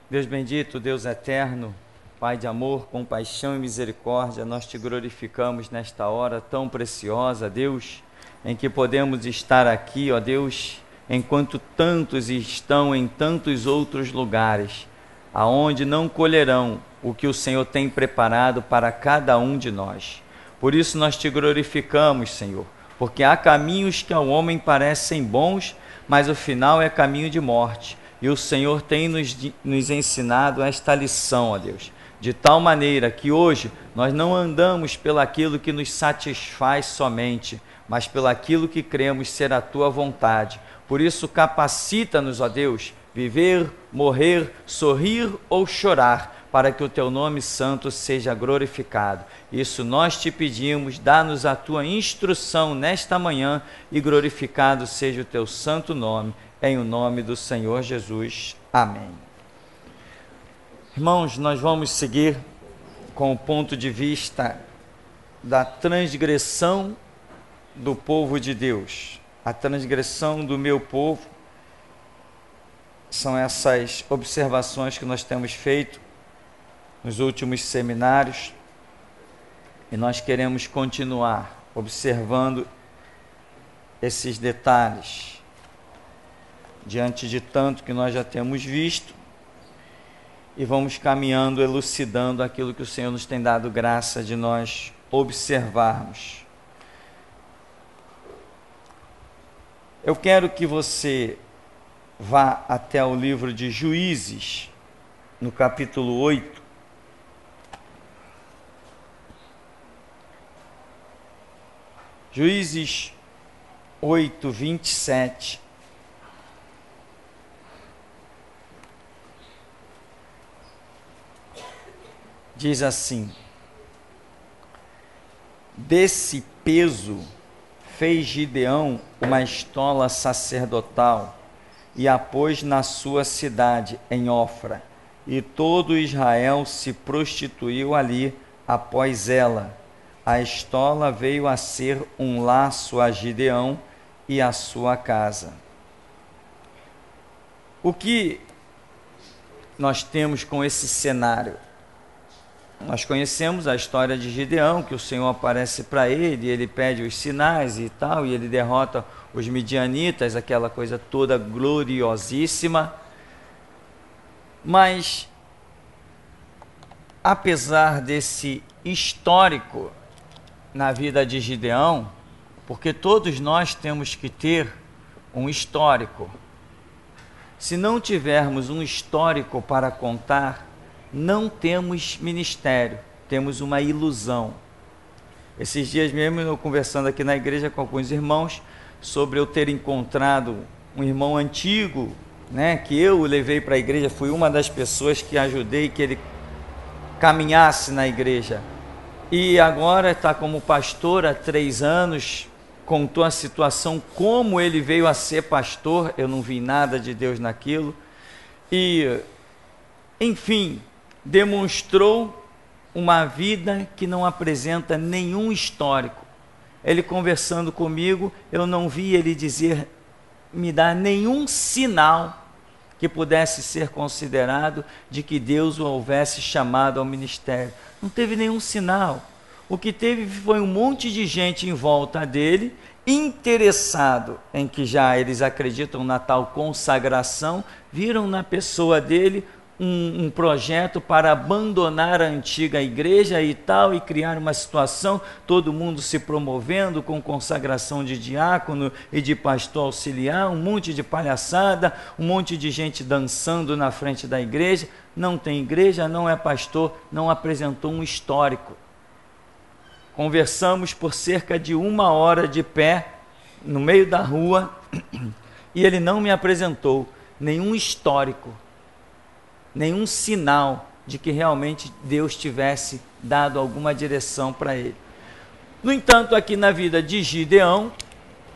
Deus bendito, Deus eterno, Pai de amor, compaixão e misericórdia, nós te glorificamos nesta hora tão preciosa, Deus, em que podemos estar aqui, ó Deus, enquanto tantos estão em tantos outros lugares, aonde não colherão o que o Senhor tem preparado para cada um de nós. Por isso nós te glorificamos, Senhor, porque há caminhos que ao homem parecem bons, mas o final é caminho de morte. E o Senhor tem nos ensinado esta lição, ó Deus, de tal maneira que hoje nós não andamos pelaquilo que nos satisfaz somente, mas pelaquilo que cremos ser a Tua vontade. Por isso capacita-nos, ó Deus, viver, morrer, sorrir ou chorar, para que o Teu nome santo seja glorificado. Isso nós te pedimos, dá-nos a Tua instrução nesta manhã e glorificado seja o Teu santo nome. Em o nome do Senhor Jesus. Amém. Irmãos, nós vamos seguir com o ponto de vista da transgressão do povo de Deus. A transgressão do meu povo. São essas observações que nós temos feito nos últimos seminários. E nós queremos continuar observando esses detalhes. Diante de tanto que nós já temos visto, e vamos caminhando, elucidando aquilo que o Senhor nos tem dado graça de nós observarmos. Eu quero que você vá até o livro de Juízes, no capítulo 8. Juízes 8, 27. Diz assim: desse peso fez Gideão uma estola sacerdotal e a pôs na sua cidade, em Ofra, e todo Israel se prostituiu ali após ela. A estola veio a ser um laço a Gideão e a sua casa. O que nós temos com esse cenário? Nós conhecemos a história de Gideão, que o Senhor aparece para ele, ele pede os sinais e tal, e ele derrota os midianitas, aquela coisa toda gloriosíssima. Mas, apesar desse histórico na vida de Gideão, porque todos nós temos que ter um histórico. Se não tivermos um histórico para contar, não temos ministério, temos uma ilusão. Esses dias mesmo eu conversando aqui na igreja com alguns irmãos sobre eu ter encontrado um irmão antigo, que eu levei para a igreja, fui uma das pessoas que ajudei que ele caminhasse na igreja. E agora está como pastor há 3 anos, contou a situação, como ele veio a ser pastor, eu não vi nada de Deus naquilo. E, enfim, demonstrou uma vida que não apresenta nenhum histórico. Ele conversando comigo, eu não vi ele me dar nenhum sinal que pudesse ser considerado de que Deus o houvesse chamado ao ministério. Não teve nenhum sinal. O que teve foi um monte de gente em volta dele, interessado em que já eles acreditam na tal consagração, viram na pessoa dele um projeto para abandonar a antiga igreja e tal, e criar uma situação, todo mundo se promovendo com consagração de diácono e de pastor auxiliar, um monte de palhaçada, um monte de gente dançando na frente da igreja. Não tem igreja, não é pastor, não apresentou um histórico. Conversamos por cerca de 1 hora de pé, no meio da rua, e ele não me apresentou nenhum histórico, nenhum sinal de que realmente Deus tivesse dado alguma direção para ele. No entanto, aqui na vida de Gideão,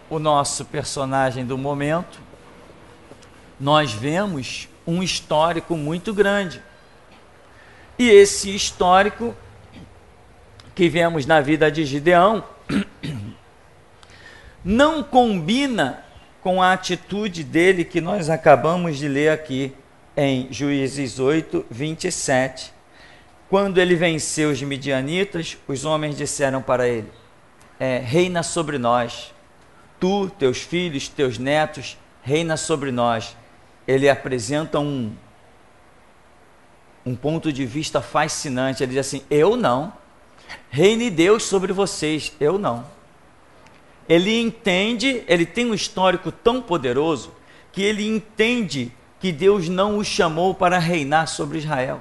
o nosso personagem do momento, nós vemos um histórico muito grande. E esse histórico que vemos na vida de Gideão não combina com a atitude dele que nós acabamos de ler aqui em Juízes 8, 27. Quando ele venceu os midianitas, os homens disseram para ele: reina sobre nós, tu, teus filhos, teus netos, reina sobre nós. Ele apresenta um ponto de vista fascinante. Ele diz assim: eu não, reine Deus sobre vocês, eu não. Ele entende, ele tem um histórico tão poderoso, que ele entende que Deus não o chamou para reinar sobre Israel.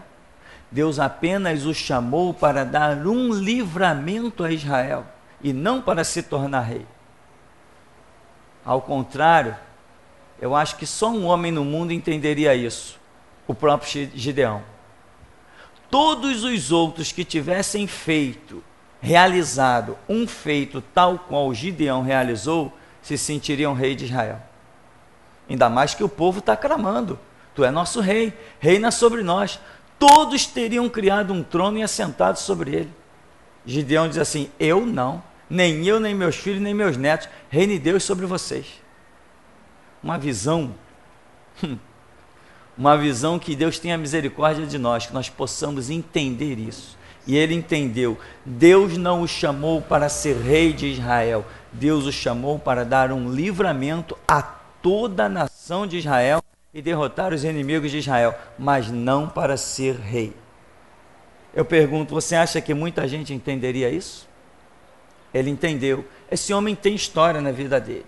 Deus apenas o chamou para dar um livramento a Israel, e não para se tornar rei. Ao contrário, eu acho que só um homem no mundo entenderia isso, o próprio Gideão. Todos os outros que tivessem realizado um feito tal qual Gideão realizou, se sentiriam rei de Israel. Ainda mais que o povo está clamando: tu é nosso rei, reina sobre nós. Todos teriam criado um trono e assentado sobre ele. Gideão diz assim: eu não, nem eu, nem meus filhos, nem meus netos, reine Deus sobre vocês. Uma visão que Deus tenha misericórdia de nós, que nós possamos entender isso. E ele entendeu: Deus não o chamou para ser rei de Israel, Deus o chamou para dar um livramento a toda a nação de Israel e derrotar os inimigos de Israel, mas não para ser rei. Eu pergunto, você acha que muita gente entenderia isso? Ele entendeu. Esse homem tem história na vida dele.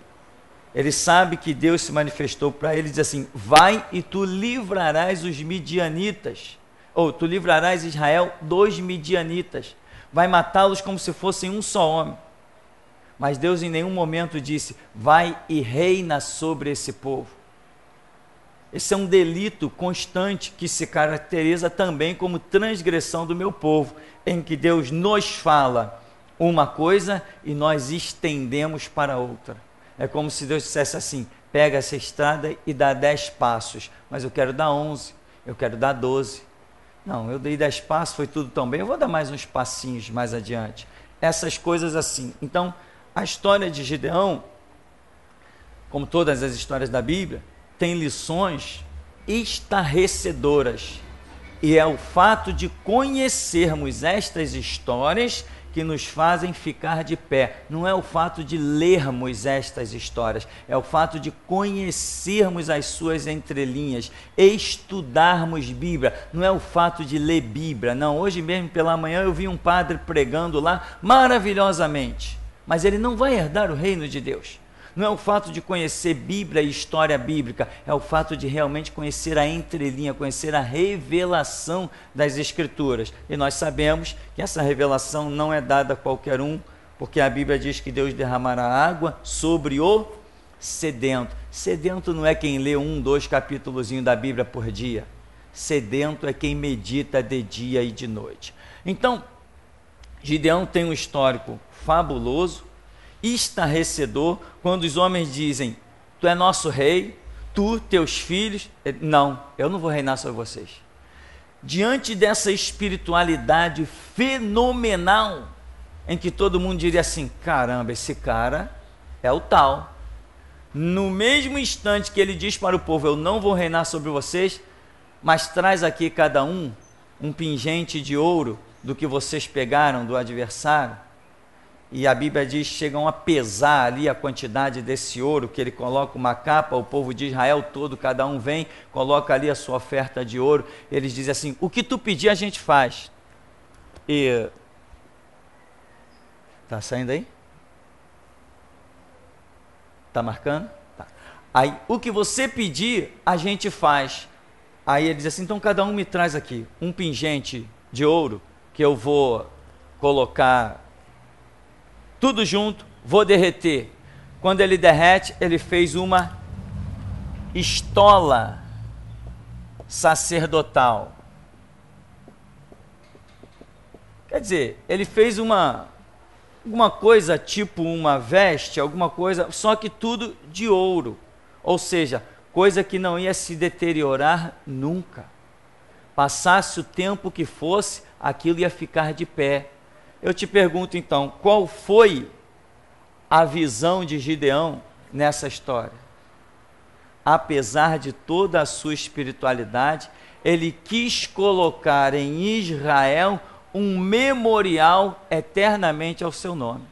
Ele sabe que Deus se manifestou para ele e diz assim: vai e tu livrarás os midianitas, ou tu livrarás Israel dos midianitas, vai matá-los como se fossem um só homem. Mas Deus em nenhum momento disse: vai e reina sobre esse povo. Esse é um delito constante que se caracteriza também como transgressão do meu povo, em que Deus nos fala uma coisa e nós estendemos para outra. É como se Deus dissesse assim: pega essa estrada e dá 10 passos, mas eu quero dar 11, eu quero dar 12. Não, eu dei 10 passos, foi tudo tão bem, eu vou dar mais uns passinhos mais adiante. Essas coisas assim. Então, a história de Gideão, como todas as histórias da Bíblia, tem lições estarrecedoras. E é o fato de conhecermos estas histórias que nos fazem ficar de pé. Não é o fato de lermos estas histórias, é o fato de conhecermos as suas entrelinhas, estudarmos Bíblia. Não é o fato de ler Bíblia, não. Hoje mesmo pela manhã eu vi um padre pregando lá maravilhosamente, mas ele não vai herdar o reino de Deus. Não é o fato de conhecer Bíblia e história bíblica, é o fato de realmente conhecer a entrelinha, conhecer a revelação das Escrituras. E nós sabemos que essa revelação não é dada a qualquer um, porque a Bíblia diz que Deus derramará água sobre o sedento. Sedento não é quem lê 1, 2 capítulozinhos da Bíblia por dia. Sedento é quem medita de dia e de noite. Então, Gideão tem um histórico fabuloso, estarrecedor, quando os homens dizem: tu é nosso rei, tu, teus filhos. Não, eu não vou reinar sobre vocês. Diante dessa espiritualidade fenomenal, em que todo mundo diria assim: caramba, esse cara é o tal. No mesmo instante que ele diz para o povo: eu não vou reinar sobre vocês, mas traz aqui cada um pingente de ouro do que vocês pegaram do adversário. E a Bíblia diz que chegam a pesar ali a quantidade desse ouro, que ele coloca uma capa, o povo de Israel todo, cada um vem, coloca ali a sua oferta de ouro. Eles dizem assim: o que tu pedir a gente faz. E tá saindo aí? Tá marcando? Tá. Aí, o que você pedir a gente faz. Aí ele diz assim: então cada um me traz aqui um pingente de ouro, que eu vou colocar tudo junto, vou derreter. Quando ele derrete, ele fez uma estola sacerdotal. Quer dizer, ele fez alguma coisa tipo uma veste, alguma coisa, só que tudo de ouro. Ou seja, coisa que não ia se deteriorar nunca. Passasse o tempo que fosse, aquilo ia ficar de pé. Eu te pergunto então, qual foi a visão de Gideão nessa história? apesar de toda a sua espiritualidade, ele quis colocar em Israel um memorial eternamente ao seu nome.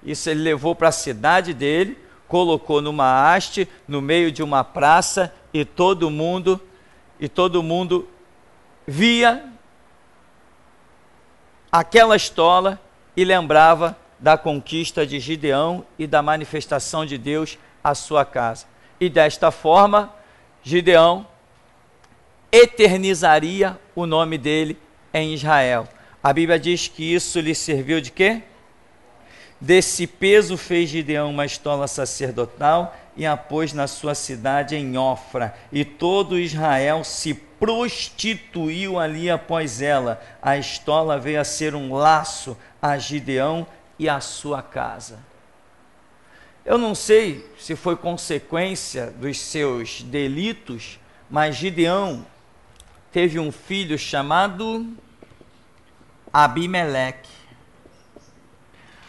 Isso ele levou para a cidade dele, colocou numa haste, no meio de uma praça, e todo mundo via aquela estola e lembrava da conquista de Gideão e da manifestação de Deus à sua casa. E desta forma, Gideão eternizaria o nome dele em Israel. A Bíblia diz que isso lhe serviu de quê? Desse peso fez Gideão uma estola sacerdotal e a pôs na sua cidade em Ofra, e todo Israel se prostituiu ali após ela. A estola veio a ser um laço a Gideão e a sua casa. Eu não sei se foi consequência dos seus delitos, mas Gideão teve um filho chamado Abimeleque.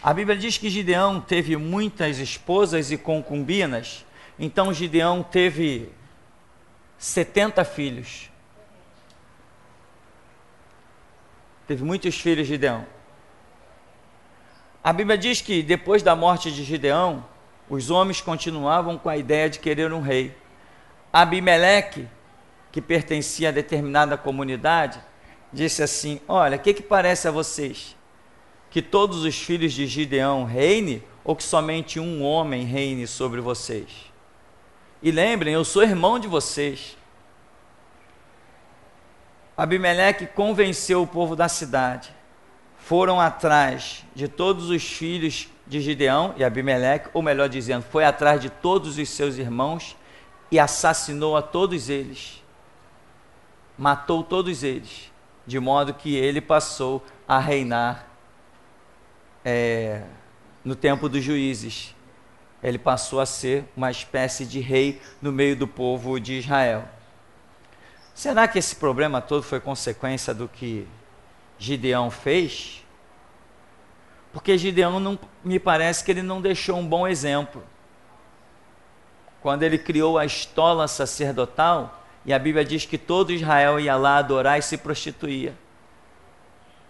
A Bíblia diz que Gideão teve muitas esposas e concubinas, então Gideão teve 70 filhos. Teve muitos filhos, Gideão. A Bíblia diz que depois da morte de Gideão, os homens continuavam com a ideia de querer um rei. Abimeleque, que pertencia a determinada comunidade, disse assim: olha, o que parece a vocês? Que todos os filhos de Gideão reine, ou que somente um homem reine sobre vocês? E lembrem, eu sou irmão de vocês. Abimeleque convenceu o povo da cidade. Foram atrás de todos os filhos de Gideão, e Abimeleque, ou melhor dizendo, foi atrás de todos os seus irmãos e assassinou a todos eles. Matou todos eles, de modo que ele passou a reinar no tempo dos juízes. Ele passou a ser uma espécie de rei no meio do povo de Israel. Será que esse problema todo foi consequência do que Gideão fez? Porque Gideão, não me parece que ele não deixou um bom exemplo. Quando ele criou a estola sacerdotal, e a Bíblia diz que todo Israel ia lá adorar e se prostituía.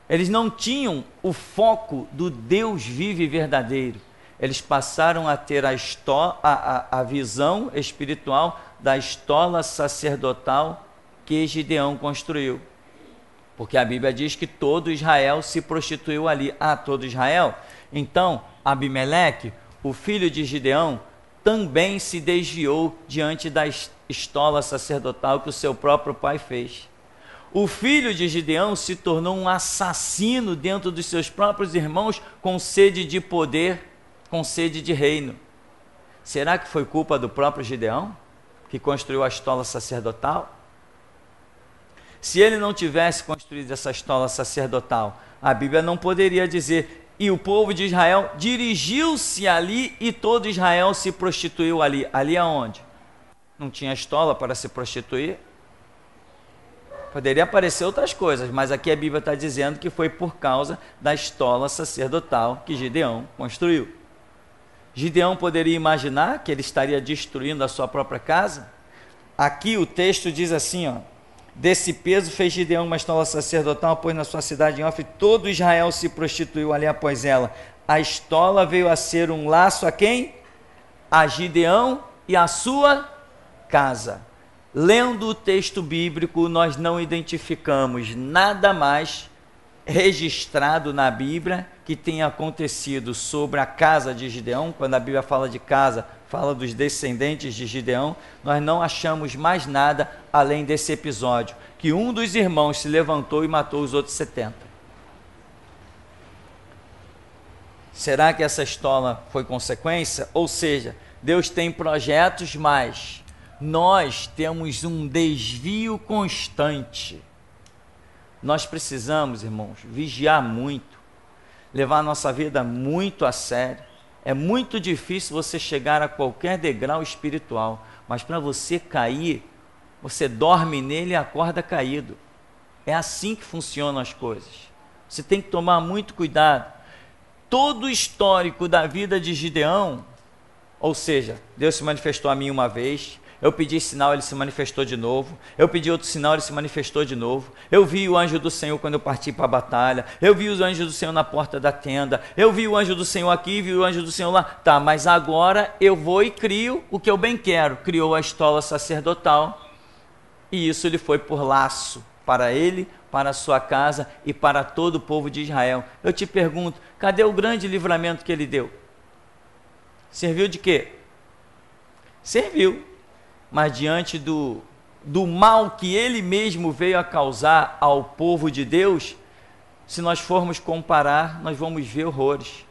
Eles não tinham o foco do Deus vivo e verdadeiro. Eles passaram a ter a visão espiritual da estola sacerdotal que Gideão construiu. Porque a Bíblia diz que todo Israel se prostituiu ali. Todo Israel? Então, Abimeleque, o filho de Gideão, também se desviou diante da estola sacerdotal que o seu próprio pai fez. O filho de Gideão se tornou um assassino dentro dos seus próprios irmãos, com sede de poder, com sede de reino. Será que foi culpa do próprio Gideão, que construiu a estola sacerdotal? Se ele não tivesse construído essa estola sacerdotal, a Bíblia não poderia dizer: e o povo de Israel dirigiu-se ali e todo Israel se prostituiu ali. Ali aonde? Não tinha estola para se prostituir? Poderia aparecer outras coisas, mas aqui a Bíblia está dizendo que foi por causa da estola sacerdotal que Gideão construiu. Gideão poderia imaginar que ele estaria destruindo a sua própria casa? Aqui o texto diz assim, ó: desse peso fez Gideão uma estola sacerdotal, pôs na sua cidade em Ofra, e todo Israel se prostituiu ali após ela. A estola veio a ser um laço a quem? A Gideão e a sua casa. Lendo o texto bíblico, nós não identificamos nada mais registrado na Bíblia que tenha acontecido sobre a casa de Gideão. Quando a Bíblia fala de casa, fala dos descendentes de Gideão. Nós não achamos mais nada além desse episódio, que um dos irmãos se levantou e matou os outros 70. Será que essa estola foi consequência? Ou seja, Deus tem projetos, mas nós temos um desvio constante. Nós precisamos, irmãos, vigiar muito, levar a nossa vida muito a sério. É muito difícil você chegar a qualquer degrau espiritual, mas para você cair, você dorme nele e acorda caído. É assim que funcionam as coisas. Você tem que tomar muito cuidado. Todo o histórico da vida de Gideão Ou seja, Deus se manifestou a mim uma vez, eu pedi sinal, ele se manifestou de novo, eu pedi outro sinal, ele se manifestou de novo, eu vi o anjo do Senhor quando eu parti para a batalha, eu vi os anjos do Senhor na porta da tenda, eu vi o anjo do Senhor aqui, vi o anjo do Senhor lá. Tá, mas agora eu vou e crio o que eu bem quero. Criou a estola sacerdotal, e isso lhe foi por laço para ele, para a sua casa e para todo o povo de Israel. Eu te pergunto, cadê o grande livramento que ele deu? Serviu de quê? Serviu, mas diante do mal que ele mesmo veio a causar ao povo de Deus, se nós formos comparar, nós vamos ver horrores.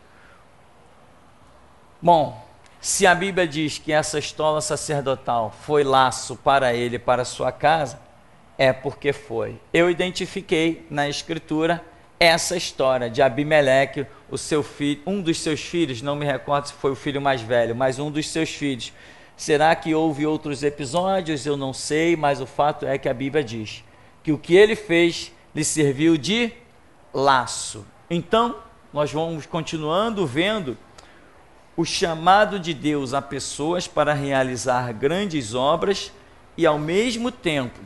Bom, se a Bíblia diz que essa estola sacerdotal foi laço para ele e para a sua casa, é porque foi. Eu identifiquei na Escritura essa história de Abimeleque, o seu filho, um dos seus filhos, não me recordo se foi o filho mais velho, mas um dos seus filhos. Será que houve outros episódios? Eu não sei, mas o fato é que a Bíblia diz que o que ele fez lhe serviu de laço. Então, nós vamos continuando vendo o chamado de Deus a pessoas para realizar grandes obras e, ao mesmo tempo,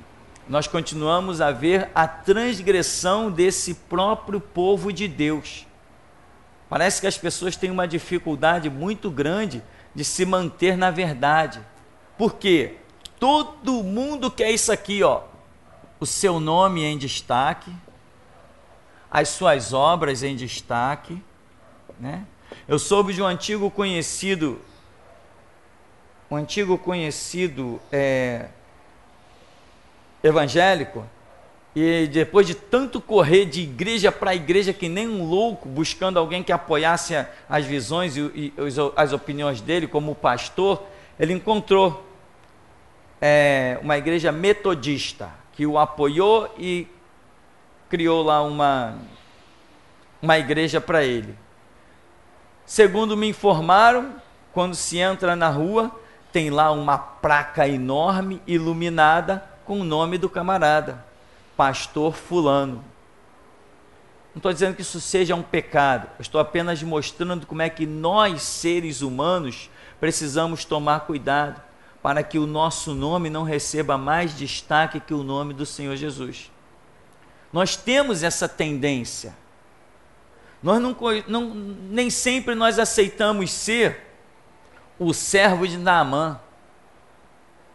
nós continuamos a ver a transgressão desse próprio povo de Deus. Parece que as pessoas têm uma dificuldade muito grande de se manter na verdade. Por quê? Todo mundo quer isso aqui, ó. O seu nome em destaque, as suas obras em destaque, né? Eu soube de um antigo conhecido evangélico, e depois de tanto correr de igreja para igreja que nem um louco, buscando alguém que apoiasse as visões e as opiniões dele como pastor, ele encontrou uma igreja metodista que o apoiou e criou lá uma igreja para ele. Segundo me informaram, quando se entra na rua, tem lá uma placa enorme, iluminada, com o nome do camarada, pastor fulano. Não estou dizendo que isso seja um pecado, eu estou apenas mostrando como é que nós, seres humanos, precisamos tomar cuidado para que o nosso nome não receba mais destaque que o nome do Senhor Jesus. Nós temos essa tendência. Nem sempre nós aceitamos ser o servo de Naamã,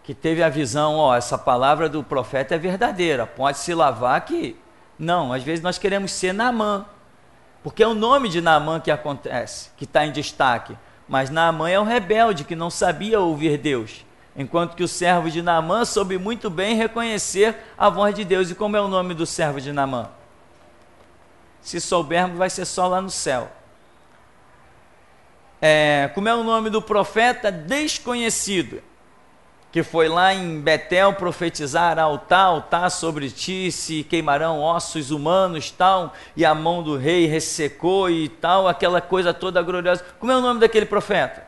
que teve a visão, essa palavra do profeta é verdadeira, pode se lavar que... Não, às vezes nós queremos ser Naamã, porque é o nome de Naamã que acontece, que está em destaque, mas Naamã é um rebelde que não sabia ouvir Deus, enquanto que o servo de Naamã soube muito bem reconhecer a voz de Deus. E como é o nome do servo de Naamã? Se soubermos, vai ser só lá no céu. Como é o nome do profeta desconhecido, que foi lá em Betel profetizar: altar sobre ti se queimarão ossos humanos, tal, e a mão do rei ressecou e tal, aquela coisa toda gloriosa. Como é o nome daquele profeta?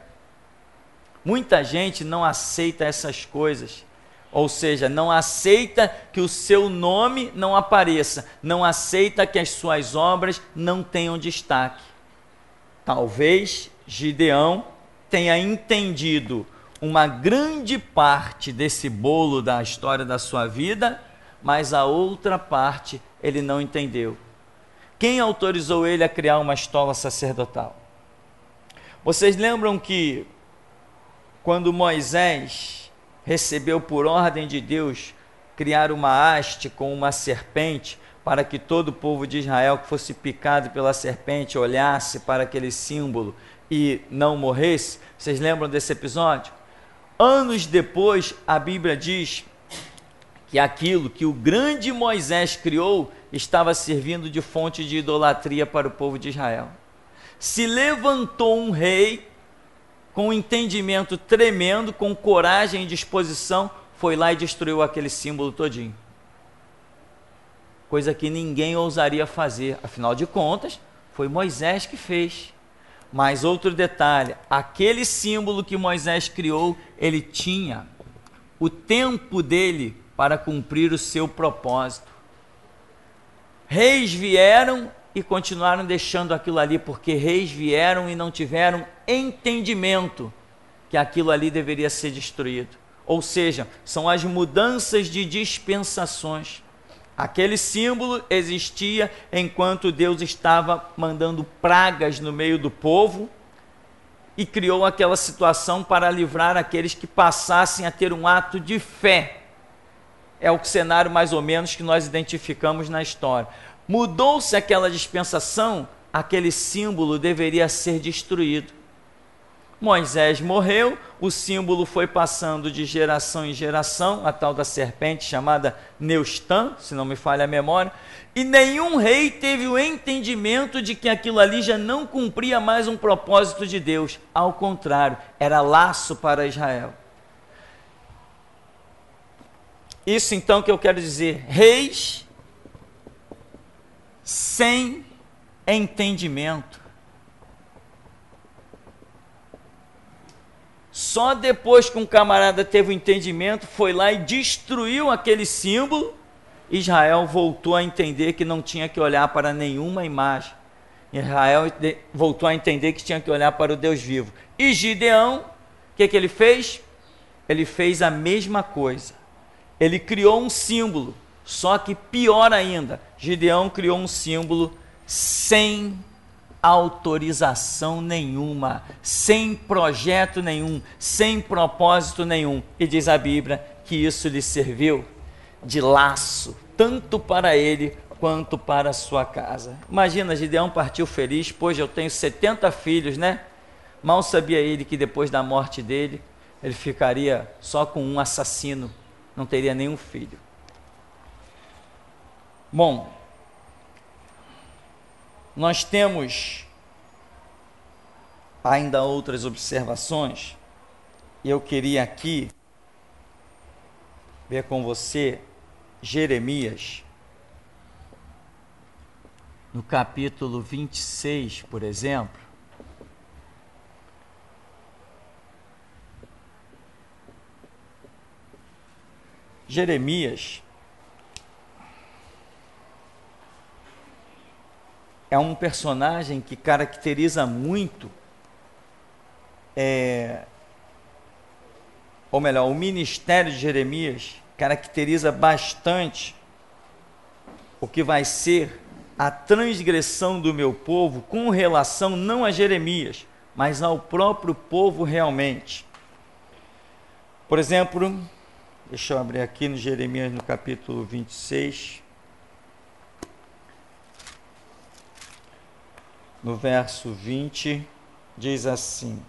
Muita gente não aceita essas coisas, ou seja, não aceita que o seu nome não apareça, não aceita que as suas obras não tenham destaque. Talvez Gideão tenha entendido uma grande parte desse bolo da história da sua vida, mas a outra parte ele não entendeu. Quem autorizou ele a criar uma estola sacerdotal? Vocês lembram que quando Moisés recebeu por ordem de Deus criar uma haste com uma serpente, para que todo o povo de Israel que fosse picado pela serpente olhasse para aquele símbolo e não morresse? Vocês lembram desse episódio? Anos depois, a Bíblia diz que aquilo que o grande Moisés criou estava servindo de fonte de idolatria para o povo de Israel. Se levantou um rei com um entendimento tremendo, com coragem e disposição, foi lá e destruiu aquele símbolo todinho. Coisa que ninguém ousaria fazer, afinal de contas, foi Moisés que fez. Mas outro detalhe, aquele símbolo que Moisés criou, ele tinha o tempo dele para cumprir o seu propósito. Reis vieram e continuaram deixando aquilo ali, porque reis vieram e não tiveram entendimento que aquilo ali deveria ser destruído. Ou seja, são as mudanças de dispensações. Aquele símbolo existia enquanto Deus estava mandando pragas no meio do povo e criou aquela situação para livrar aqueles que passassem a ter um ato de fé. É o cenário mais ou menos que nós identificamos na história. Mudou-se aquela dispensação, aquele símbolo deveria ser destruído. Moisés morreu, o símbolo foi passando de geração em geração, a tal da serpente chamada Neustã, se não me falha a memória, e nenhum rei teve o entendimento de que aquilo ali já não cumpria mais um propósito de Deus. Ao contrário, era laço para Israel. Isso então que eu quero dizer, reis sem entendimento. Só depois que um camarada teve o entendimento, foi lá e destruiu aquele símbolo, Israel voltou a entender que não tinha que olhar para nenhuma imagem. Israel voltou a entender que tinha que olhar para o Deus vivo. E Gideão, o que ele fez? Ele fez a mesma coisa. Ele criou um símbolo, só que pior ainda, Gideão criou um símbolo sem autorização nenhuma, sem projeto nenhum, sem propósito nenhum. E diz a Bíblia que isso lhe serviu de laço, tanto para ele quanto para a sua casa. Imagina, Gideão partiu feliz, pois eu tenho 70 filhos, né? Mal sabia ele que depois da morte dele, ele ficaria só com um assassino, não teria nenhum filho. Bom, nós temos ainda outras observações, e eu queria aqui ver com você Jeremias, no capítulo 26, por exemplo. Jeremias é um personagem que caracteriza muito, ou melhor, o ministério de Jeremias caracteriza bastante o que vai ser a transgressão do meu povo com relação não a Jeremias, mas ao próprio povo realmente. Por exemplo, deixa eu abrir aqui no Jeremias no capítulo 26, no verso 20, diz assim: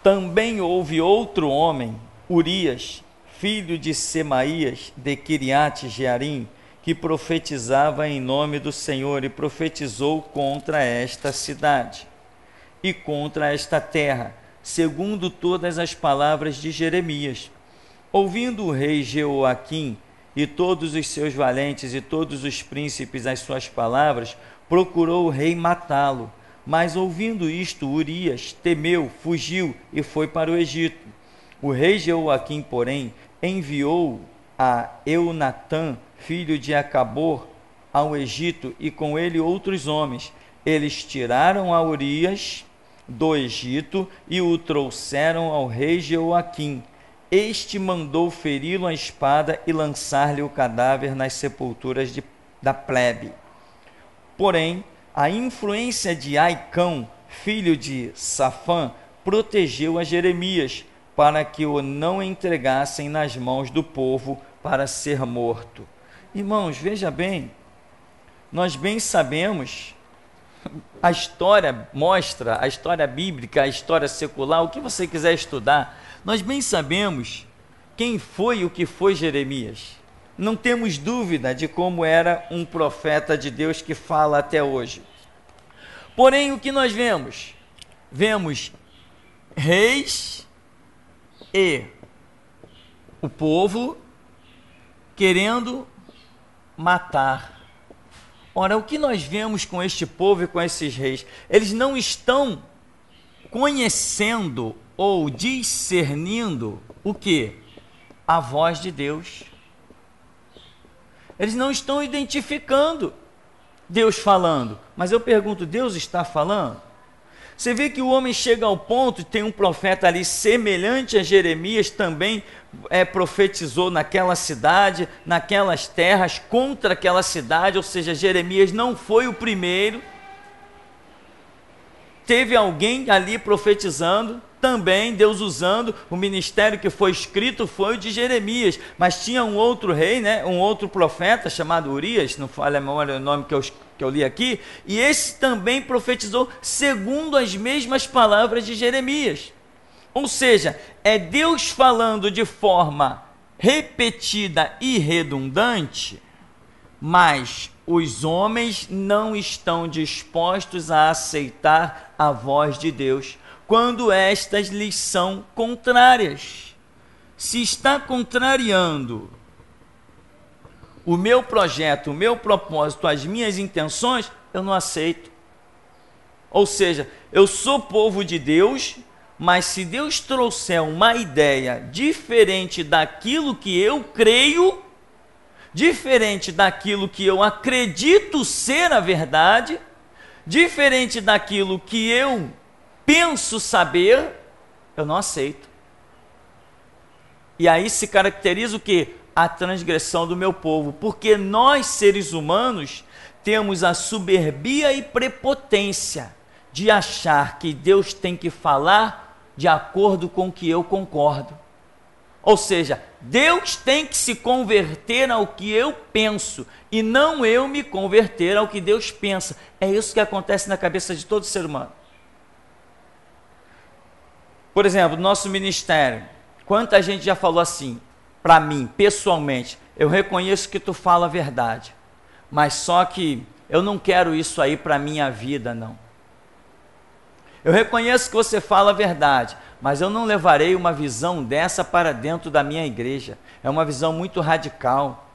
também houve outro homem, Urias, filho de Semaías, de Quiriate Jearim, que profetizava em nome do Senhor e profetizou contra esta cidade e contra esta terra, segundo todas as palavras de Jeremias. Ouvindo o rei Jeoaquim e todos os seus valentes e todos os príncipes as suas palavras, procurou o rei matá-lo. Mas ouvindo isto, Urias temeu, fugiu e foi para o Egito. O rei Jeoaquim, porém, enviou a Eunatã, filho de Acabor, ao Egito, e com ele outros homens. Eles tiraram a Urias do Egito e o trouxeram ao rei Jeoaquim. Este mandou feri-lo à espada e lançar-lhe o cadáver nas sepulturas da plebe. Porém, a influência de Aicão, filho de Safã, protegeu a Jeremias, para que o não entregassem nas mãos do povo para ser morto. Irmãos, veja bem, nós bem sabemos, a história mostra, a história bíblica, a história secular, o que você quiser estudar, nós bem sabemos quem foi e o que foi Jeremias. Não temos dúvida de como era um profeta de Deus que fala até hoje. Porém, o que nós vemos? Vemos reis e o povo querendo matar. Ora, o que nós vemos com este povo e com esses reis? Eles não estão conhecendo ou discernindo o quê? A voz de Deus. Eles não estão identificando Deus falando. Mas eu pergunto, Deus está falando? Você vê que o homem chega ao ponto, tem um profeta ali semelhante a Jeremias, também profetizou naquela cidade, naquelas terras, contra aquela cidade, ou seja, Jeremias não foi o primeiro. Teve alguém ali profetizando, também Deus usando, o ministério que foi escrito foi o de Jeremias, mas tinha um outro rei, né, um outro profeta chamado Urias, não falha a memória o nome que eu li aqui, e esse também profetizou segundo as mesmas palavras de Jeremias. Ou seja, é Deus falando de forma repetida e redundante, mas os homens não estão dispostos a aceitar a voz de Deus, quando estas lhes são contrárias. Se está contrariando o meu projeto, o meu propósito, as minhas intenções, eu não aceito. Ou seja, eu sou povo de Deus, mas se Deus trouxer uma ideia diferente daquilo que eu creio, diferente daquilo que eu acredito ser a verdade, diferente daquilo que eu penso saber, eu não aceito. E aí se caracteriza o quê? A transgressão do meu povo, porque nós, seres humanos, temos a soberbia e prepotência de achar que Deus tem que falar de acordo com o que eu concordo. Ou seja, Deus tem que se converter ao que eu penso e não eu me converter ao que Deus pensa. É isso que acontece na cabeça de todo ser humano. Por exemplo, nosso ministério, quanta gente já falou assim, para mim, pessoalmente, eu reconheço que tu fala a verdade, mas só que eu não quero isso aí para a minha vida, não. Eu reconheço que você fala a verdade, mas eu não levarei uma visão dessa para dentro da minha igreja. É uma visão muito radical.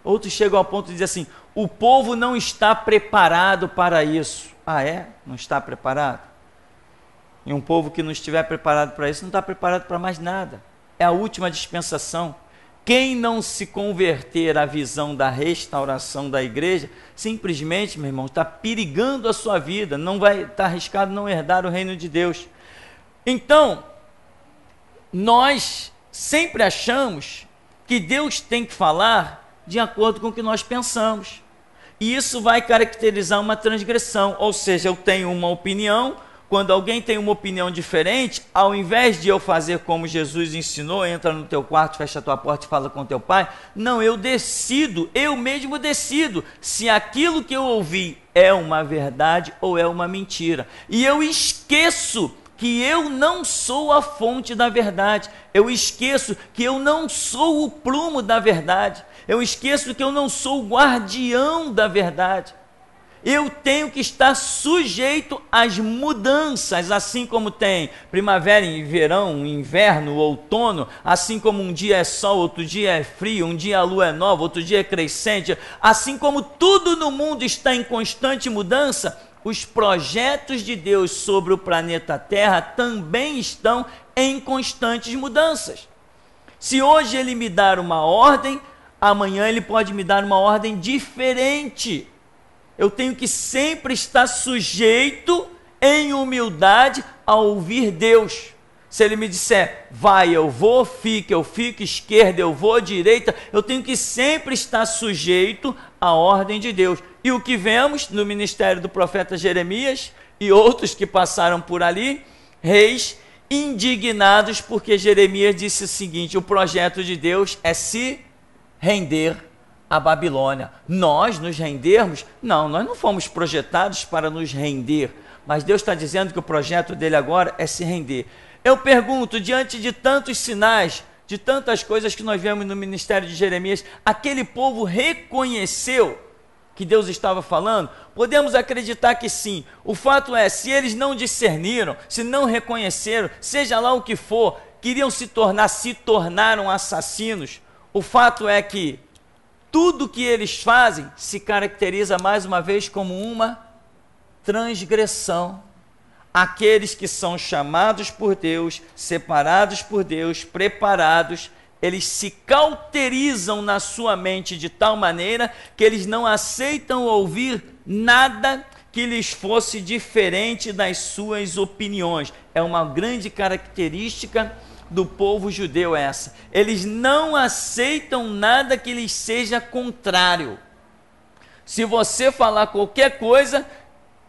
Outros chegam ao ponto de dizer assim, o povo não está preparado para isso. Ah, é? Não está preparado? E um povo que não estiver preparado para isso, não está preparado para mais nada. É a última dispensação. Quem não se converter à visão da restauração da igreja, simplesmente, meu irmão, está perigando a sua vida, não vai estar arriscado não herdar o reino de Deus. Então, nós sempre achamos que Deus tem que falar de acordo com o que nós pensamos. E isso vai caracterizar uma transgressão, ou seja, eu tenho uma opinião. Quando alguém tem uma opinião diferente, ao invés de eu fazer como Jesus ensinou, entra no teu quarto, fecha a tua porta e fala com teu pai, não, eu mesmo decido se aquilo que eu ouvi é uma verdade ou é uma mentira. E eu esqueço que eu não sou a fonte da verdade, eu esqueço que eu não sou o prumo da verdade, eu esqueço que eu não sou o guardião da verdade. Eu tenho que estar sujeito às mudanças, assim como tem primavera e verão, inverno, outono, assim como um dia é sol, outro dia é frio, um dia a lua é nova, outro dia é crescente, assim como tudo no mundo está em constante mudança, os projetos de Deus sobre o planeta Terra também estão em constantes mudanças. Se hoje Ele me dar uma ordem, amanhã Ele pode me dar uma ordem diferente. Eu tenho que sempre estar sujeito, em humildade, a ouvir Deus. Se Ele me disser, vai, eu vou, fica, eu fico, esquerda, eu vou, direita, eu tenho que sempre estar sujeito à ordem de Deus. E o que vemos no ministério do profeta Jeremias e outros que passaram por ali, reis indignados porque Jeremias disse o seguinte, o projeto de Deus é se render a Babilônia. Nós nos rendermos? Não, nós não fomos projetados para nos render, mas Deus está dizendo que o projeto dele agora é se render. Eu pergunto, diante de tantos sinais, de tantas coisas que nós vemos no ministério de Jeremias, aquele povo reconheceu que Deus estava falando? Podemos acreditar que sim. O fato é, se eles não discerniram, se não reconheceram, seja lá o que for, queriam se tornaram assassinos, o fato é que tudo que eles fazem se caracteriza mais uma vez como uma transgressão. Aqueles que são chamados por Deus, separados por Deus, preparados, eles se cauterizam na sua mente de tal maneira que eles não aceitam ouvir nada que lhes fosse diferente das suas opiniões. É uma grande característica do povo judeu essa. Eles não aceitam nada que lhes seja contrário. Se você falar qualquer coisa,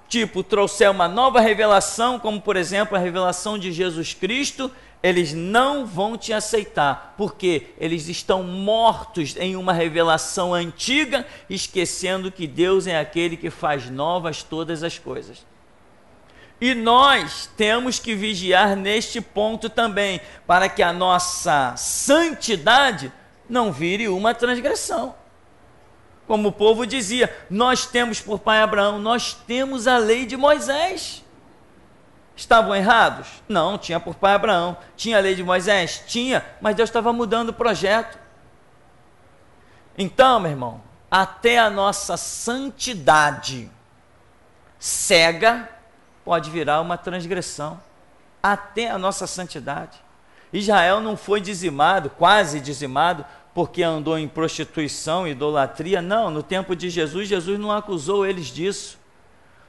tipo, trouxer uma nova revelação, como por exemplo a revelação de Jesus Cristo, eles não vão te aceitar, porque eles estão mortos em uma revelação antiga, esquecendo que Deus é aquele que faz novas todas as coisas. E nós temos que vigiar neste ponto também, para que a nossa santidade não vire uma transgressão. Como o povo dizia, nós temos por pai Abraão, nós temos a lei de Moisés. Estavam errados? Não, tinha por pai Abraão. Tinha a lei de Moisés? Tinha, mas Deus estava mudando o projeto. Então, meu irmão, até a nossa santidade cega pode virar uma transgressão. Até a nossa santidade. Israel não foi dizimado, quase dizimado, porque andou em prostituição, idolatria. Não, no tempo de Jesus, Jesus não acusou eles disso.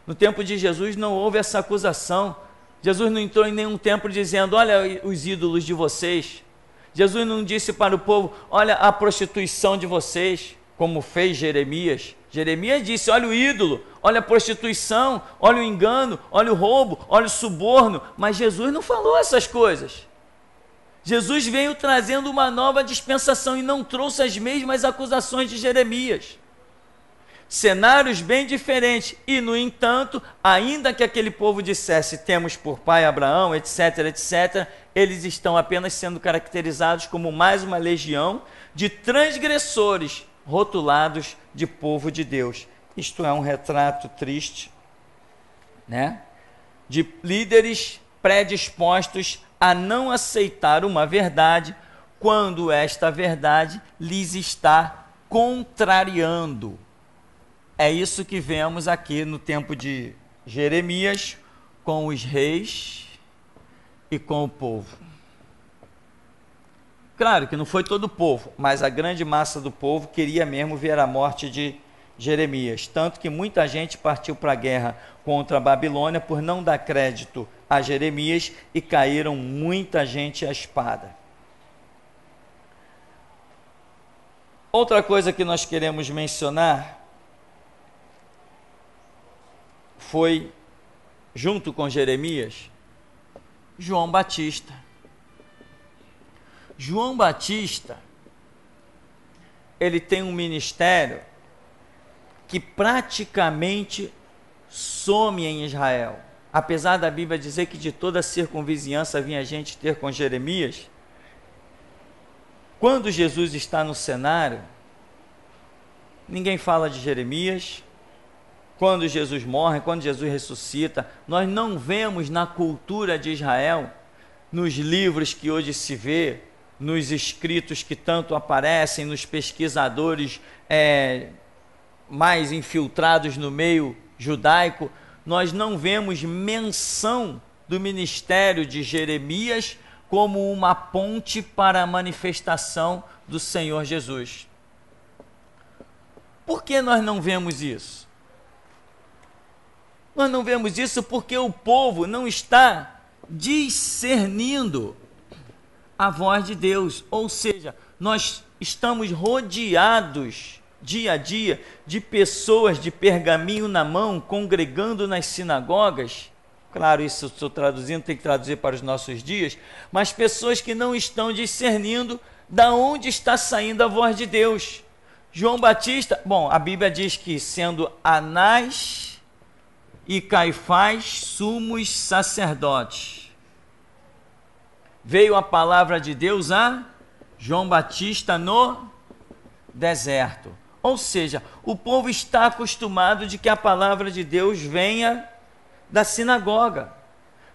No tempo de Jesus não houve essa acusação. Jesus não entrou em nenhum templo dizendo, olha os ídolos de vocês. Jesus não disse para o povo, olha a prostituição de vocês, como fez Jeremias. Jeremias disse, olha o ídolo, olha a prostituição, olha o engano, olha o roubo, olha o suborno. Mas Jesus não falou essas coisas. Jesus veio trazendo uma nova dispensação e não trouxe as mesmas acusações de Jeremias. Cenários bem diferentes, e no entanto, ainda que aquele povo dissesse, temos por pai Abraão, etc, etc, eles estão apenas sendo caracterizados como mais uma legião de transgressores, rotulados de povo de Deus. Isto é um retrato triste, né? De líderes predispostos a não aceitar uma verdade, quando esta verdade lhes está contrariando. É isso que vemos aqui no tempo de Jeremias, com os reis e com o povo. Claro que não foi todo o povo, mas a grande massa do povo queria mesmo ver a morte de Jeremias. Tanto que muita gente partiu para a guerra contra a Babilônia por não dar crédito a Jeremias e caíram muita gente à espada. Outra coisa que nós queremos mencionar foi, junto com Jeremias, João Batista. João Batista, ele tem um ministério que praticamente some em Israel. Apesar da Bíblia dizer que de toda a circunvizinhança vinha gente ter com Jeremias, quando Jesus está no cenário, ninguém fala de Jeremias. Quando Jesus morre, quando Jesus ressuscita, nós não vemos na cultura de Israel, nos livros que hoje se vê, nos escritos que tanto aparecem, nos pesquisadores mais infiltrados no meio judaico, nós não vemos menção do ministério de Jeremias como uma ponte para a manifestação do Senhor Jesus. Por que nós não vemos isso? Nós não vemos isso porque o povo não está discernindo a voz de Deus. Ou seja, nós estamos rodeados dia a dia de pessoas de pergaminho na mão, congregando nas sinagogas. Claro, isso eu estou traduzindo, tem que traduzir para os nossos dias, mas pessoas que não estão discernindo da onde está saindo a voz de Deus. João Batista, bom, a Bíblia diz que sendo Anás e Caifás sumos sacerdotes, veio a palavra de Deus a João Batista no deserto. Ou seja, o povo está acostumado de que a palavra de Deus venha da sinagoga,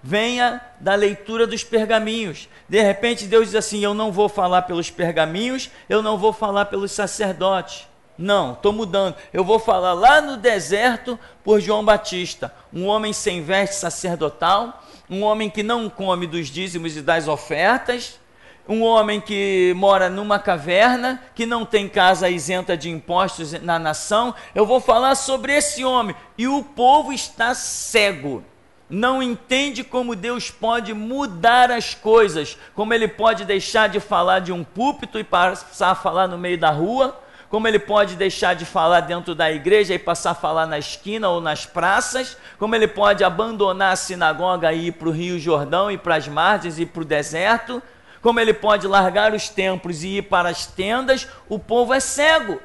venha da leitura dos pergaminhos. De repente Deus diz assim, eu não vou falar pelos pergaminhos, eu não vou falar pelos sacerdotes. Não, estou mudando. Eu vou falar lá no deserto por João Batista, um homem sem veste sacerdotal, um homem que não come dos dízimos e das ofertas, um homem que mora numa caverna, que não tem casa isenta de impostos na nação. Eu vou falar sobre esse homem. E o povo está cego. Não entende como Deus pode mudar as coisas. Como ele pode deixar de falar de um púlpito e passar a falar no meio da rua. Como ele pode deixar de falar dentro da igreja e passar a falar na esquina ou nas praças. Como ele pode abandonar a sinagoga e ir para o Rio Jordão, ir para as margens e para o deserto. Como ele pode largar os templos e ir para as tendas. O povo é cego.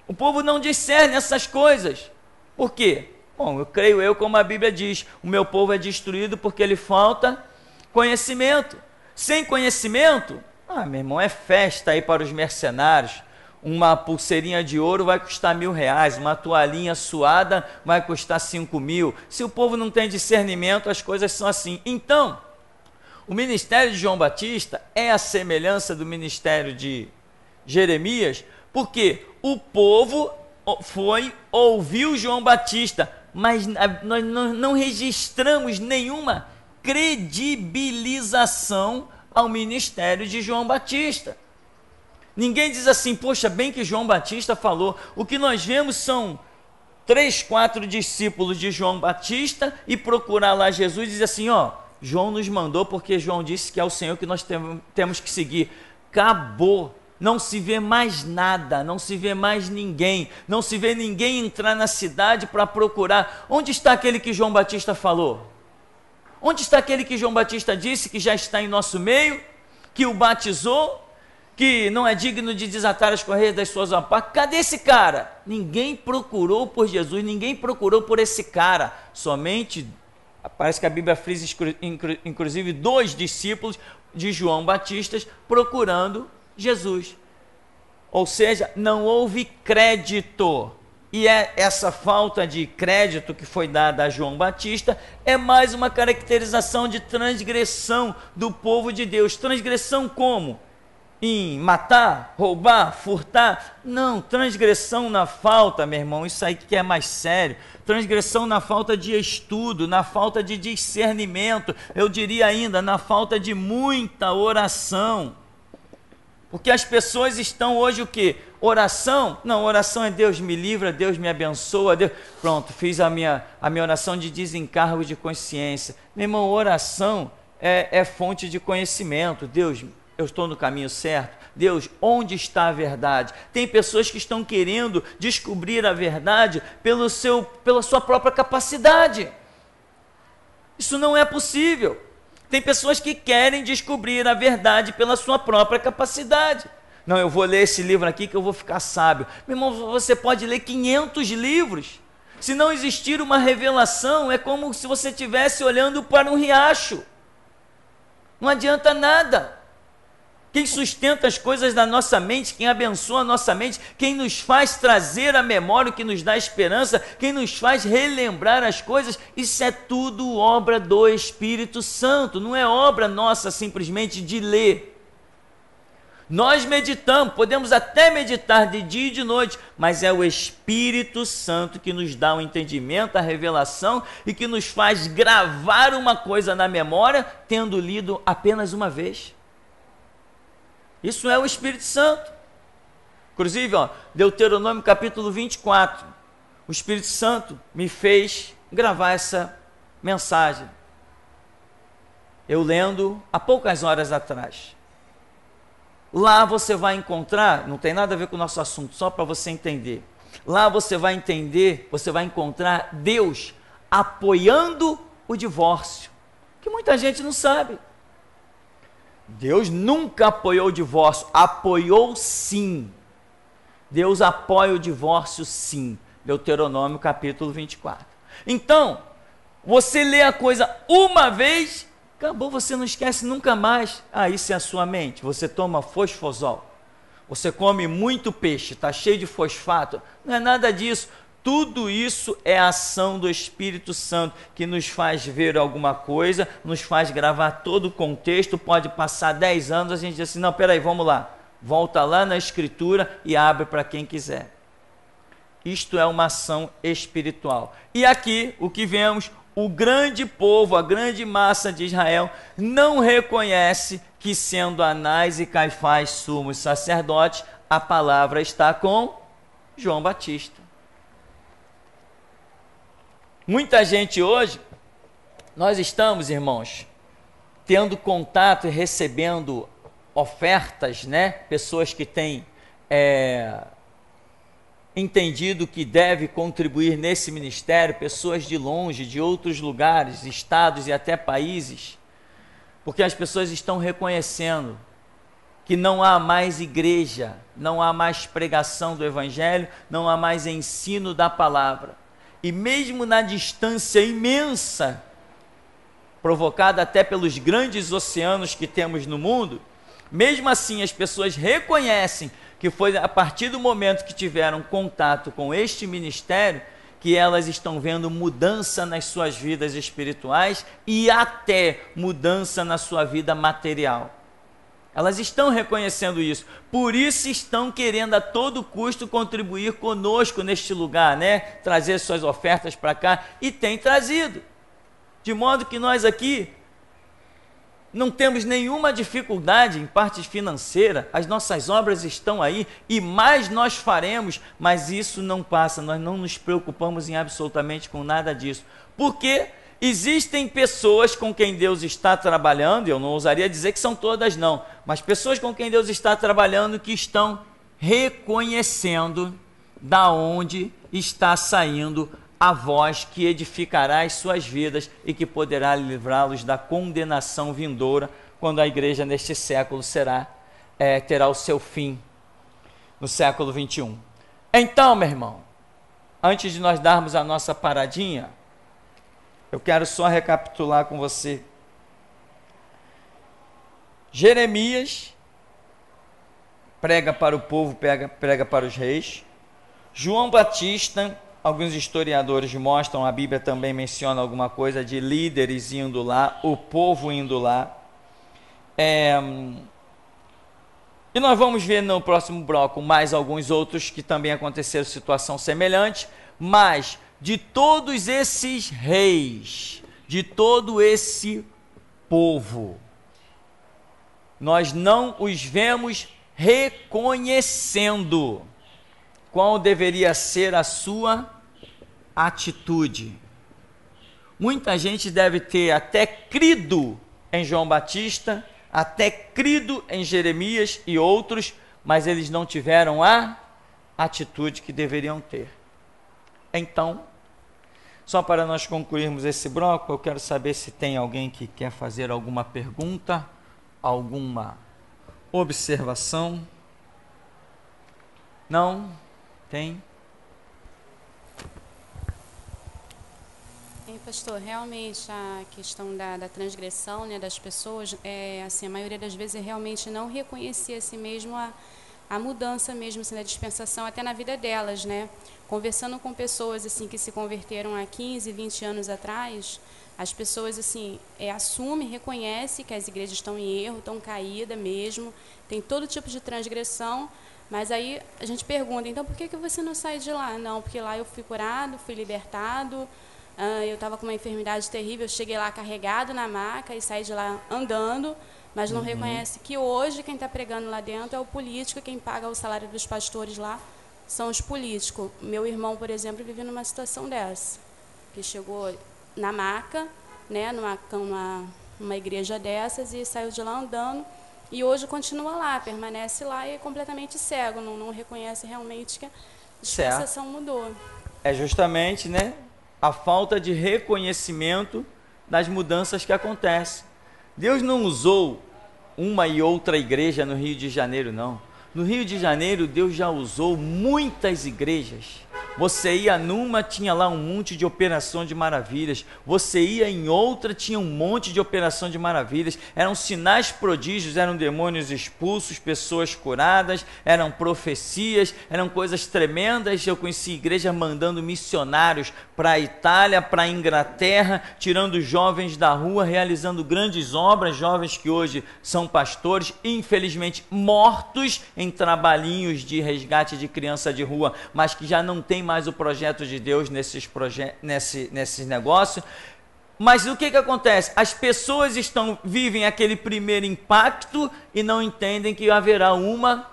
O povo não discerne essas coisas. Por quê? Bom, eu creio como a Bíblia diz, o meu povo é destruído porque lhe falta conhecimento. Sem conhecimento, meu irmão, é festa aí para os mercenários. Uma pulseirinha de ouro vai custar R$1.000, uma toalhinha suada vai custar 5.000. Se o povo não tem discernimento, as coisas são assim. Então, o ministério de João Batista é a semelhança do ministério de Jeremias, porque o povo ouviu João Batista, mas nós não registramos nenhuma credibilização ao ministério de João Batista. Ninguém diz assim, poxa, bem que João Batista falou. O que nós vemos são 3, 4 discípulos de João Batista e procurar lá Jesus e dizer assim, João nos mandou porque João disse que é o Senhor que nós temos que seguir. Acabou. Não se vê mais nada, não se vê mais ninguém, não se vê ninguém entrar na cidade para procurar. Onde está aquele que João Batista falou? Onde está aquele que João Batista disse que já está em nosso meio, que o batizou, que não é digno de desatar as correias das suas alpacas? Cadê esse cara? Ninguém procurou por Jesus, ninguém procurou por esse cara, somente, parece que a Bíblia frisa inclusive 2 discípulos de João Batista procurando Jesus. Ou seja, não houve crédito. E essa falta de crédito que foi dada a João Batista é mais uma caracterização de transgressão do povo de Deus. Transgressão como? Em matar, roubar, furtar? Não, transgressão na falta, meu irmão, isso aí que é mais sério. Transgressão na falta de estudo, na falta de discernimento, eu diria ainda, na falta de muita oração. Porque as pessoas estão hoje o quê? Oração? Não, oração é Deus me livra, Deus me abençoa, Deus... Pronto, fiz a minha oração de desencargo de consciência. Meu irmão, oração é fonte de conhecimento. Deus, eu estou no caminho certo? Deus, onde está a verdade? Tem pessoas que estão querendo descobrir a verdade pela sua própria capacidade. Isso não é possível. Tem pessoas que querem descobrir a verdade pela sua própria capacidade. Não, eu vou ler esse livro aqui que eu vou ficar sábio. Meu irmão, você pode ler 500 livros. Se não existir uma revelação, é como se você estivesse olhando para um riacho. Não adianta nada. Quem sustenta as coisas da nossa mente, quem abençoa a nossa mente, quem nos faz trazer a memória, o que nos dá esperança, quem nos faz relembrar as coisas, isso é tudo obra do Espírito Santo, não é obra nossa simplesmente de ler. Nós meditamos, podemos até meditar de dia e de noite, mas é o Espírito Santo que nos dá o entendimento, a revelação e que nos faz gravar uma coisa na memória, tendo lido apenas uma vez. Isso é o Espírito Santo. Inclusive, Deuteronômio capítulo 24. O Espírito Santo me fez gravar essa mensagem. Eu lendo há poucas horas atrás. Lá você vai encontrar, não tem nada a ver com o nosso assunto, só para você entender. Lá você vai entender, você vai encontrar Deus apoiando o divórcio, que muita gente não sabe. Deus nunca apoiou o divórcio, apoiou sim. Deus apoia o divórcio sim. Deuteronômio capítulo 24. Então, você lê a coisa uma vez, acabou, você não esquece nunca mais. Isso é a sua mente. Você toma fosfosol, você come muito peixe, está cheio de fosfato. Não é nada disso. Tudo isso é a ação do Espírito Santo, que nos faz ver alguma coisa, nos faz gravar todo o contexto. Pode passar 10 anos, a gente diz assim, não, peraí, vamos lá. Volta lá na Escritura e abre para quem quiser. Isto é uma ação espiritual. E aqui, o que vemos, o grande povo, a grande massa de Israel, não reconhece que, sendo Anás e Caifás sumos sacerdotes, a palavra está com João Batista. Muita gente hoje, nós estamos, irmãos, tendo contato e recebendo ofertas, né? Pessoas que têm entendido que deve contribuir nesse ministério, pessoas de longe, de outros lugares, estados e até países, porque as pessoas estão reconhecendo que não há mais igreja, não há mais pregação do evangelho, não há mais ensino da palavra. E mesmo na distância imensa, provocada até pelos grandes oceanos que temos no mundo, mesmo assim as pessoas reconhecem que foi a partir do momento que tiveram contato com este ministério que elas estão vendo mudança nas suas vidas espirituais e até mudança na sua vida material. Elas estão reconhecendo isso, por isso estão querendo a todo custo contribuir conosco neste lugar, né? Trazer suas ofertas para cá, e tem trazido, de modo que nós aqui não temos nenhuma dificuldade em parte financeira, as nossas obras estão aí e mais nós faremos, mas isso não passa, nós não nos preocupamos em absolutamente com nada disso, porque existem pessoas com quem Deus está trabalhando, eu não ousaria dizer que são todas não, mas pessoas com quem Deus está trabalhando que estão reconhecendo da onde está saindo a voz que edificará as suas vidas e que poderá livrá-los da condenação vindoura, quando a igreja neste século terá o seu fim, no século 21. Então, meu irmão, antes de nós darmos a nossa paradinha, eu quero só recapitular com você. Jeremias prega para o povo, prega para os reis. João Batista, alguns historiadores mostram, a Bíblia também menciona alguma coisa de líderes indo lá, o povo indo lá. E nós vamos ver no próximo bloco mais alguns outros que também aconteceram situação semelhante, mas de todos esses reis, de todo esse povo, nós não os vemos reconhecendo qual deveria ser a sua atitude. Muita gente deve ter até crido em João Batista, até crido em Jeremias e outros, mas eles não tiveram a atitude que deveriam ter. Então, só para nós concluirmos esse bloco, eu quero saber se tem alguém que quer fazer alguma pergunta, alguma observação. Não? Tem? Pastor, realmente a questão da transgressão, né, das pessoas, assim, a maioria das vezes realmente não reconhecia assim mesmo a mudança mesmo assim, da dispensação até na vida delas, né? Conversando com pessoas assim que se converteram há 15, 20 anos atrás, as pessoas assim assumem, reconhecem que as igrejas estão em erro, estão caídas mesmo, tem todo tipo de transgressão, mas aí a gente pergunta, então por que você não sai de lá? Não, porque lá eu fui curado, fui libertado, eu estava com uma enfermidade terrível, eu cheguei lá carregado na maca e saí de lá andando, mas não reconhece que hoje quem está pregando lá dentro é o político, quem paga o salário dos pastores lá são os políticos. Meu irmão, por exemplo, vive numa situação dessa, que chegou na maca, né, numa igreja dessas e saiu de lá andando, e hoje continua lá, permanece lá e é completamente cego, não reconhece realmente que a dispensação mudou. É justamente, né, a falta de reconhecimento das mudanças que acontecem. Deus não usou uma e outra igreja no Rio de Janeiro, não. No Rio de Janeiro, Deus já usou muitas igrejas. Você ia numa, tinha lá um monte de operação de maravilhas. Você ia em outra, tinha um monte de operação de maravilhas. Eram sinais prodígios, eram demônios expulsos, pessoas curadas, eram profecias, eram coisas tremendas. Eu conheci igrejas mandando missionários para a Itália, para a Inglaterra, tirando jovens da rua, realizando grandes obras, jovens que hoje são pastores, infelizmente mortos em trabalhinhos de resgate de criança de rua, mas que já não tem mais o projeto de Deus nesses negócios. Mas o que acontece? As pessoas vivem aquele primeiro impacto e não entendem que haverá uma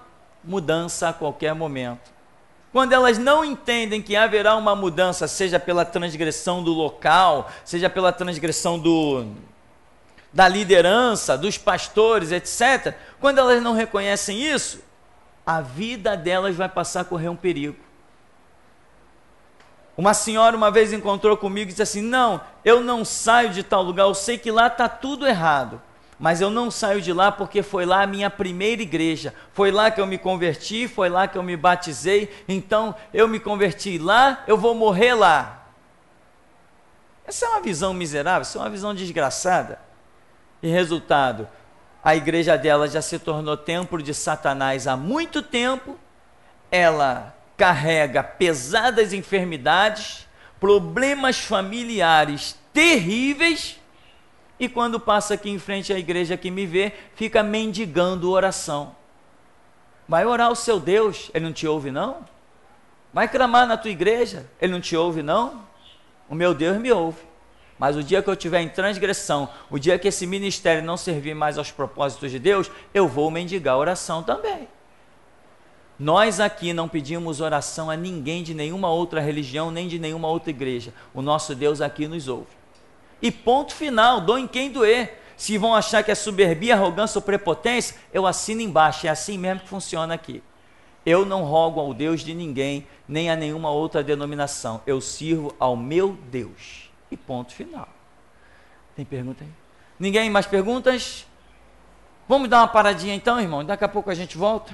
mudança a qualquer momento. Quando elas não entendem que haverá uma mudança, seja pela transgressão do local, seja pela transgressão da liderança, dos pastores, etc., quando elas não reconhecem isso, a vida delas vai passar a correr um perigo. Uma senhora uma vez encontrou comigo e disse assim: não, eu não saio de tal lugar, eu sei que lá está tudo errado, mas eu não saio de lá porque foi lá a minha primeira igreja, foi lá que eu me converti, foi lá que eu me batizei, então eu me converti lá, eu vou morrer lá. Essa é uma visão miserável, essa é uma visão desgraçada. E resultado, a igreja dela já se tornou templo de Satanás há muito tempo, ela carrega pesadas enfermidades, problemas familiares terríveis, e quando passa aqui em frente à igreja que me vê, fica mendigando oração. Vai orar ao seu Deus, ele não te ouve não? Vai clamar na tua igreja, ele não te ouve não? O meu Deus me ouve. Mas o dia que eu estiver em transgressão, o dia que esse ministério não servir mais aos propósitos de Deus, eu vou mendigar oração também. Nós aqui não pedimos oração a ninguém de nenhuma outra religião, nem de nenhuma outra igreja. O nosso Deus aqui nos ouve. E ponto final, doem quem doer. Se vão achar que é soberbia, arrogância ou prepotência, eu assino embaixo, é assim mesmo que funciona aqui. Eu não rogo ao Deus de ninguém, nem a nenhuma outra denominação. Eu sirvo ao meu Deus. E ponto final. Tem pergunta aí? Ninguém mais perguntas? Vamos dar uma paradinha então, irmão? Daqui a pouco a gente volta.